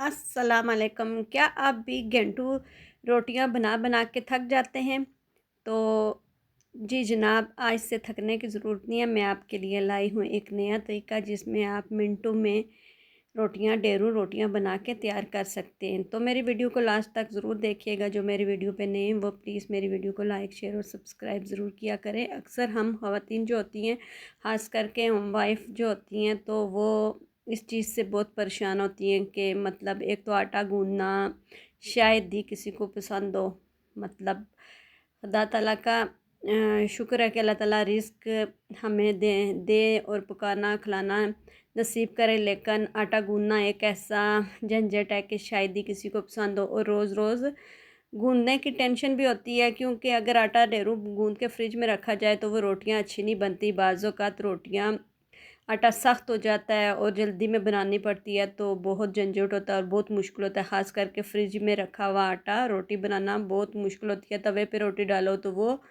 अस्सलाम वालेकुम। क्या आप भी घंटों रोटियां बना बना के थक जाते हैं? तो जी जनाब, आज से थकने की ज़रूरत नहीं है। मैं आपके लिए लाई हूँ एक नया तरीका जिसमें आप मिनटों में ढेरों रोटियां बना के तैयार कर सकते हैं। तो मेरी वीडियो को लास्ट तक ज़रूर देखिएगा। जो मेरी वीडियो पे नए हैं वो प्लीज़ मेरी वीडियो को लाइक शेयर और सब्सक्राइब ज़रूर किया करें। अक्सर हम ख़वातीन जो होती हैं, ख़ास करके होम वाइफ जो होती हैं, तो वो इस चीज़ से बहुत परेशान होती हैं कि मतलब एक तो आटा गूँदना शायद ही किसी को पसंद हो। मतलब खुदा ताला का शुक्र है कि अल्लाह ताला रिज़्क हमें दे और पकाना खिलाना नसीब करे, लेकिन आटा गूँदना एक ऐसा झंझट है कि शायद ही किसी को पसंद हो। और रोज़ रोज़ गूँदने की टेंशन भी होती है, क्योंकि अगर आटा ढेरों गूँद के फ्रिज में रखा जाए तो वो रोटियां अच्छी नहीं बनती। बाज़ औक़ात रोटियां आटा सख्त हो जाता है और जल्दी में बनानी पड़ती है, तो बहुत झंझट होता है और बहुत मुश्किल होता है। ख़ास करके फ्रिज में रखा हुआ आटा रोटी बनाना बहुत मुश्किल होती है। तवे पे रोटी डालो तो वो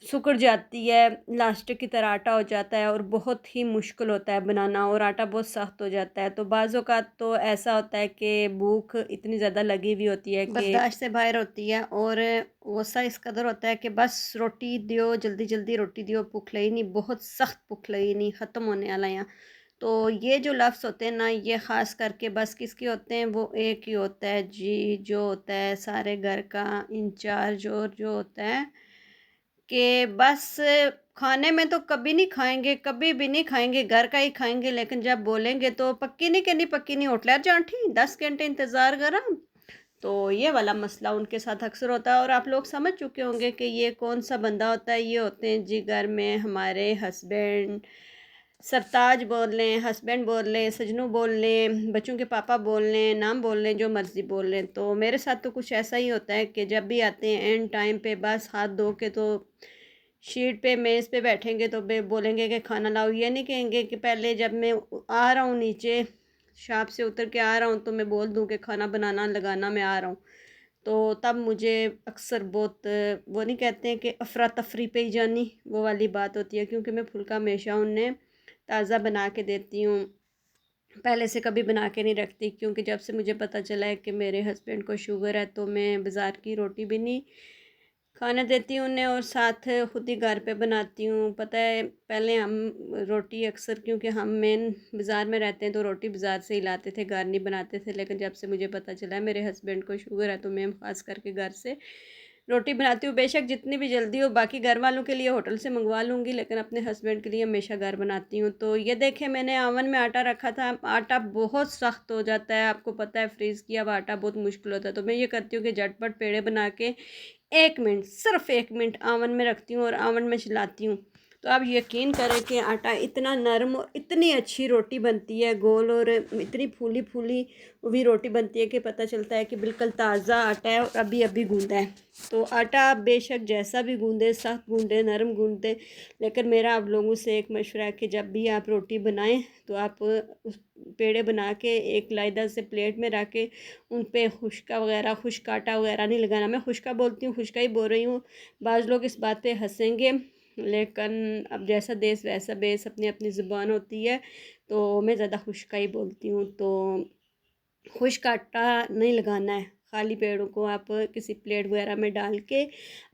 सिकुड़ जाती है, लास्टिक की तरह आटा हो जाता है और बहुत ही मुश्किल होता है बनाना, और आटा बहुत सख्त हो जाता है। तो बाज़ों का तो ऐसा होता है कि भूख इतनी ज़्यादा लगी हुई होती है कि बर्दाश्त से बाहर होती है, और गुस्सा इस कदर होता है कि बस रोटी दियो, जल्दी जल्दी रोटी दियो, भूख लगी नहीं, बहुत सख्त भूख लगी नहीं, ख़त्म होने वाला यहाँ। तो ये जो लफ्ज़ होते हैं ना, ये ख़ास करके बस किसके होते हैं? वो एक ही होता है जी, जो होता है सारे घर का इंचार्ज, और जो होता है कि बस खाने में तो कभी नहीं खाएँगे, कभी भी नहीं खाएँगे, घर का ही खाएँगे, लेकिन जब बोलेंगे तो पक्की नहीं कहनी, पक्की नहीं होटल जाठी 10 घंटे इंतज़ार करा। तो ये वाला मसला उनके साथ अक्सर होता है, और आप लोग समझ चुके होंगे कि ये कौन-सा बंदा होता है। ये होते हैं जी घर में हमारे हस्बैंड, सरताज बोल लें, हस्बैंड बोल लें, सजनू बोल लें, बच्चों के पापा बोल लें, नाम बोल लें, जो मर्ज़ी बोल लें। तो मेरे साथ तो कुछ ऐसा ही होता है कि जब भी आते हैं एंड टाइम पे बस हाथ धो के तो शीट पे मेज़ पे बैठेंगे तो बोलेंगे कि खाना लाओ। ये नहीं कहेंगे कि पहले जब मैं आ रहा हूँ नीचे शॉप से उतर के आ रहा हूँ तो मैं बोल दूँ कि खाना बनाना लगाना मैं आ रहा हूँ। तो तब मुझे अक्सर बहुत वो नहीं कहते हैं कि अफरा तफरी पे ही जानी, वो वाली बात होती है, क्योंकि मैं फुल्का हमेशा उन्हें ताज़ा बना के देती हूँ। पहले से कभी बना के नहीं रखती, क्योंकि जब से मुझे पता चला है कि मेरे हस्बैंड को शुगर है तो मैं बाज़ार की रोटी भी नहीं खाने देती हूँ उन्हें, और साथ खुद ही घर पे बनाती हूँ। पता है पहले हम रोटी अक्सर, क्योंकि हम मेन बाज़ार में रहते हैं तो रोटी बाज़ार से ही लाते थे, घर नहीं बनाते थे। लेकिन जब से मुझे पता चला है मेरे हस्बैंड को शुगर है तो मैं ख़ास करके घर से रोटी बनाती हूँ। बेशक जितनी भी जल्दी हो, बाकी घर वालों के लिए होटल से मंगवा लूँगी, लेकिन अपने हस्बैंड के लिए हमेशा घर बनाती हूँ। तो ये देखें, मैंने ओवन में आटा रखा था, आटा बहुत सख्त हो जाता है, आपको पता है फ्रीज़ किया हुआ आटा बहुत मुश्किल होता है। तो मैं ये करती हूँ कि झटपट पेड़े बना के 1 मिनट, सिर्फ़ 1 मिनट ओवन में रखती हूँ और ओवन में चलाती हूँ। तो आप यकीन करें कि आटा इतना नरम और इतनी अच्छी रोटी बनती है गोल, और इतनी फूली-फूली भी रोटी बनती है कि पता चलता है कि बिल्कुल ताज़ा आटा है और अभी-अभी गूँधा है। तो आटा आप बेशक जैसा भी गूँधे, सख्त गूँधे, नरम गूँधे, लेकिन मेरा आप लोगों से एक मशवरा है कि जब भी आप रोटी बनाएँ तो आप उस पेड़े बना के एक लाइदा से प्लेट में रख के उन पे खुश्का वगैरह, खुश्क आटा वगैरह नहीं लगाना। मैं खुश्का बोलती हूँ, खुश्का ही बोल रही हूँ। बाज़ लोग इस बात पे हँसेंगे, लेकिन अब जैसा देश वैसा बेस, अपनी-अपनी ज़ुबान होती है, तो मैं ज़्यादा खुश्का ही बोलती हूँ। तो खुश्क आटा नहीं लगाना है, खाली पेड़ों को आप किसी प्लेट वगैरह में डाल के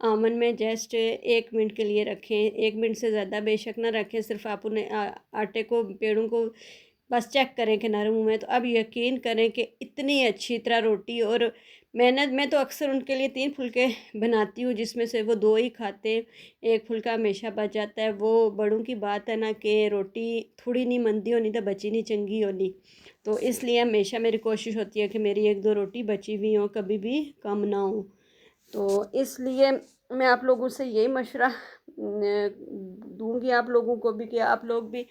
ओवन में जस्ट 1 मिनट के लिए रखें। 1 मिनट से ज़्यादा बेशक ना रखें, सिर्फ़ आप उन्हें आटे को, पेड़ों को बस चेक करें कि नरम हुए हैं, तो अब यकीन करें कि इतनी अच्छी तरह रोटी, और मैं तो अक्सर उनके लिए 3 फुलके बनाती हूँ, जिसमें से वो 2 ही खाते हैं। 1 फुलका हमेशा बच जाता है। वो बड़ों की बात है ना कि रोटी थोड़ी नहीं मंदी होनी तो बची नहीं चंगी होनी। तो इसलिए हमेशा मेरी कोशिश होती है कि मेरी 1-2 रोटी बची हुई हो, कभी भी कम ना हो। तो इसलिए मैं आप लोगों से यही मशवरा दूँगी आप लोगों को भी कि आप लोग भी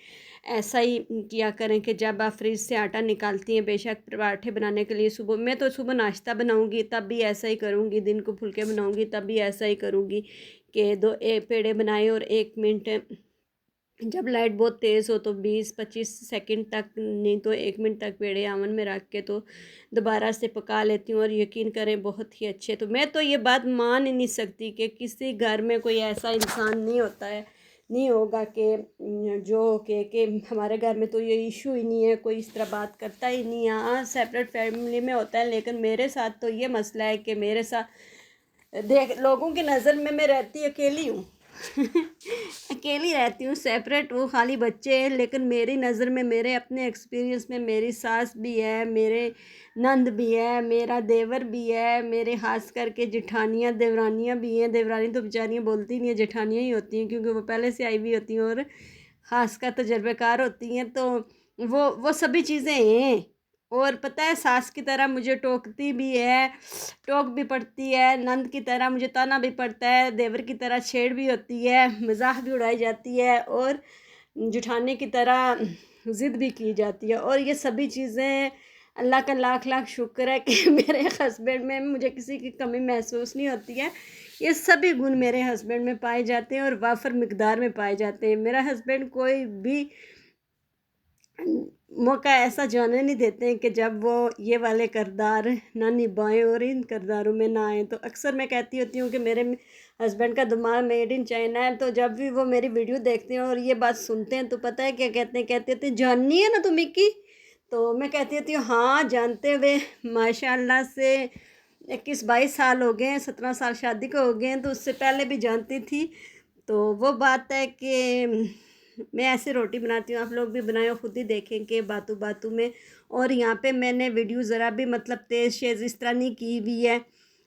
ऐसा ही किया करें कि जब आप फ्रिज से आटा निकालती हैं, बेशक पराठे बनाने के लिए सुबह, मैं तो सुबह नाश्ता बनाऊँगी तब भी ऐसा ही करूँगी, दिन को फुलके बनाऊँगी तब भी ऐसा ही करूँगी कि पेड़े बनाए और 1 मिनट, जब लाइट बहुत तेज़ हो तो 20-25 सेकंड तक, नहीं तो 1 मिनट तक पेड़े ओवन में रख के तो दोबारा से पका लेती हूँ, और यकीन करें बहुत ही अच्छे। तो मैं तो ये बात मान ही नहीं सकती कि किसी घर में कोई ऐसा इंसान नहीं होता है नहीं होगा कि जो कि हमारे घर में तो ये इशू ही नहीं है, कोई इस तरह बात करता ही नहीं है। हाँ, सेपरेट फैमिली में होता है, लेकिन मेरे साथ तो ये मसला है कि मेरे साथ देख लोगों की नज़र में मैं रहती अकेली हूँ। अकेली रहती हूँ, सेपरेट हूँ, खाली बच्चे हैं, लेकिन मेरी नज़र में, मेरे अपने एक्सपीरियंस में मेरी सास भी है, मेरे नंद भी है, मेरा देवर भी है, मेरे खास करके जेठानियाँ देवरानियाँ भी हैं। देवरानी तो बेचारियाँ बोलती नहीं है, जेठानियाँ ही होती हैं, क्योंकि वो पहले से आई हुई होती हैं और खास का तजर्बेकार होती हैं। तो वो सभी चीज़ें हैं। और पता है, सास की तरह मुझे टोकती भी है, टोक भी पड़ती है, नंद की तरह मुझे ताना भी पड़ता है, देवर की तरह छेड़ भी होती है, मजाक भी उड़ाई जाती है, और जुठाने की तरह ज़िद भी की जाती है। और ये सभी चीज़ें, अल्लाह का लाख लाख शुक्र है कि मेरे हस्बैंड में मुझे किसी की कमी महसूस नहीं होती है। ये सभी गुण मेरे हस्बैंड में पाए जाते हैं और वाफर मिकदार में पाए जाते हैं। मेरा हस्बैंड कोई भी मौका ऐसा जाने नहीं देते हैं कि जब वो ये वाले किरदार ना निभाएं और इन किरदारों में ना आएँ। तो अक्सर मैं कहती होती हूँ कि मेरे हस्बैंड का दिमाग मेड इन चाइना है। तो जब भी वो मेरी वीडियो देखते हैं और ये बात सुनते हैं तो पता है क्या कहते हैं, कहते होते हैं, जाननी है ना तुम इक्की? तो मैं कहती होती हूँ हाँ, जानते हुए माशाल्लाह से 21-22 साल हो गए हैं, 17 साल शादी को हो गए हैं, तो उससे पहले भी जानती थी। तो वो बात है कि मैं ऐसे रोटी बनाती हूँ, आप लोग भी बनाएं और ख़ुद ही देखें कि बातों बातों में। और यहाँ पे मैंने वीडियो ज़रा भी मतलब तेज़ शेज़ इस तरह नहीं की हुई है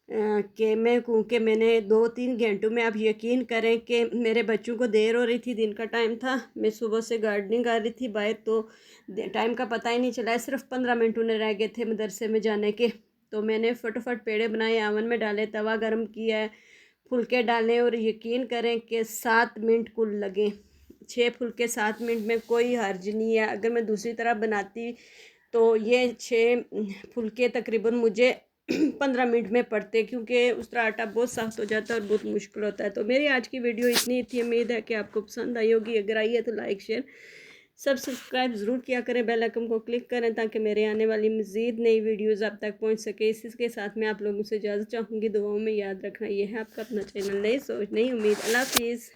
कि मैं कहूँ कि मैंने 2-3 घंटों में, आप यकीन करें कि मेरे बच्चों को देर हो रही थी, दिन का टाइम था, मैं सुबह से गार्डनिंग कर रही थी बाहर, तो टाइम का पता ही नहीं चला, सिर्फ 15 मिनट उन्हें रह गए थे मदरसे में जाने के। तो मैंने फटाफट पेड़े बनाए, आवन में डाले, तवा गर्म किया है, फुलके डालें, और यकीन करें कि 7 मिनट कुल लगे। 6 फुलके 7 मिनट में कोई हर्ज नहीं है। अगर मैं दूसरी तरह बनाती तो ये 6 फुलके तकरीबन मुझे 15 मिनट में पड़ते, क्योंकि उस तरह आटा बहुत सख्त हो जाता है और बहुत मुश्किल होता है। तो मेरी आज की वीडियो इतनी थी, उम्मीद है कि आपको पसंद आई होगी। अगर आई है तो लाइक शेयर सब सब्सक्राइब ज़रूर किया करें, बेल आइकन को क्लिक करें ताकि मेरे आने वाली मज़ीद नई वीडियोज़ आप तक पहुंच सके। इसी के साथ मैं आप लोगों से इजाज़त चाहूँगी, दुआओं में याद रखना। ये है आपका अपना चैनल नई सोच नई उम्मीद। अल्लाह हाफिज़।